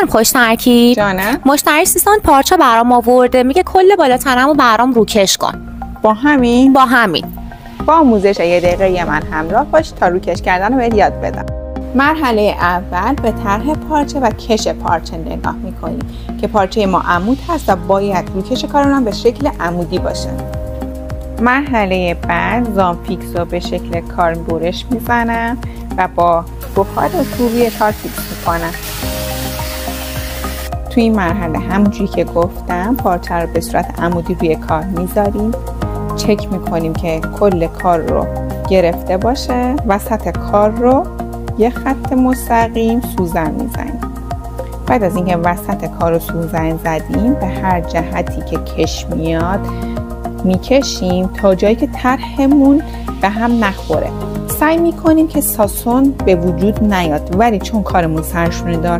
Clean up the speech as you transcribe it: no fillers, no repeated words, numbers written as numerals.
خانم خوش ترکیب. جانم. مشتری 30 سانت پارچه برام آورده، میگه کل بالا تنمو برام روکش کن. با همین؟ با همین. با آموزش یه دقیقه من همراه باش تا روکش کردن رو بهت یاد بدم. مرحله اول به طرح پارچه و کش پارچه نگاه میکنیم که پارچه ما عمود هست و باید روکش کارمون به شکل عمودی باشه. مرحله بعد زامپیکس رو به شکل کار برش میزنم و با بخار روی کار فیکس میکنم. توی این مرحله همونجوری که گفتم پارچه رو به صورت عمودی روی کار میذاریم، چک میکنیم که کل کار رو گرفته باشه، وسط کار رو یه خط مستقیم سوزن میزنیم. بعد از اینکه وسط کار رو سوزن زدیم به هر جهتی که کش میاد میکشیم تا جایی که طرحمون به هم نخوره. سعی میکنیم که ساسون به وجود نیاد، ولی چون کارمون سرشونه دار